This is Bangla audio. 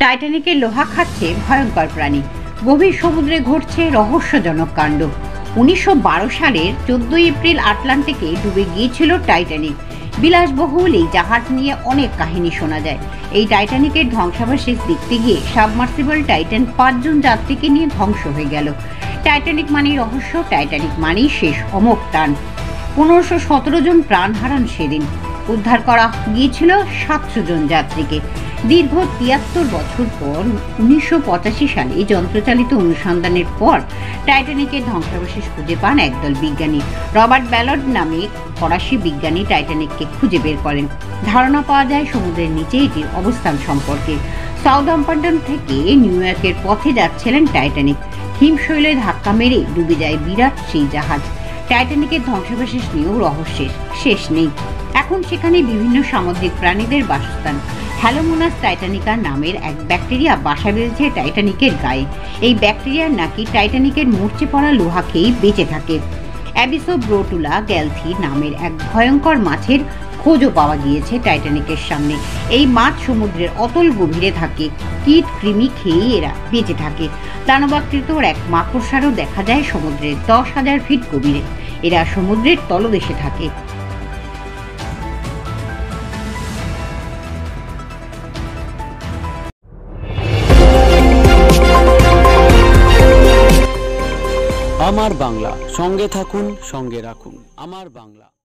টাইটানিকের লোহা খাচ্ছে ভয়ঙ্কর প্রাণী। গভীর সমুদ্রে ঘটছে রহস্যজনক কাণ্ড। 1912 সালের 14 এপ্রিল আটলান্টিকে ডুবে গিয়েছিল টাইটানিক। বিলাসবহুল এই জাহাজ নিয়ে অনেক কাহিনী শোনা যায়। এই টাইটানিকের ধ্বংসাবশেষ দেখতে গিয়ে সাবমার্সিবল টাইটান 5 জন যাত্রীকে নিয়ে ধ্বংস হয়ে গেল। টাইটানিক মানেই রহস্য, টাইটানিক মানেই শেষ অমোঘ টান। 1517 জন প্রাণ হারান সেদিন। উদ্ধার করা গিয়েছিল 700 জন যাত্রীকে। দীর্ঘ 73 বছর পর 1985 সালে যন্ত্রচালিত অনুসন্ধানের পর টাইটানিকের ধ্বংসাবশেষ খুঁজে পান একদল বিজ্ঞানী। রবার্ট ব্যালড নামে ফরাসি বিজ্ঞানী টাইটানিককে খুঁজে বের করেন। ধারণা পাওয়া যায় সমুদ্রের নিচে এটির অবস্থান সম্পর্কে। সাউদাম্পটন থেকে নিউ ইয়র্কের পথে যাচ্ছিলেন টাইটানিক। হিমশৈলে ধাক্কা মেরে ডুবে যায় বিরাট সেই জাহাজ। টাইটানিকের ধ্বংসাবশেষ নিয়েও রহস্যের শেষ নেই। এখন সেখানে বিভিন্ন সামুদ্রিক প্রাণীদের বাসস্থান। হ্যালোমোনাস টাইটানিকা নামের এক ব্যাকটেরিয়া বাসা বেঁধেছে টাইটানিকের গায়ে। এই ব্যাকটেরিয়ার নাকি টাইটানিকের মরচে পড়া লোহা খেয়েই বেঁচে থাকে। অ্যাবিসোব্রোটুলা গ্যালথি নামের এক ভয়ঙ্কর মাছের খোঁজও পাওয়া গিয়েছে টাইটানিকের সামনে। এই মাছ সমুদ্রের অতল গভীরে থাকে। কীট কৃমি খেয়েই এরা বেঁচে থাকে। দানবাকৃতর এক মাকড়সারও দেখা যায় সমুদ্রের 10,000 ফিট গভীরে। এরা সমুদ্রের তলদেশে থাকে। আমার বাংলা, সঙ্গে থাকুন, সঙ্গে রাখুন আমার বাংলা।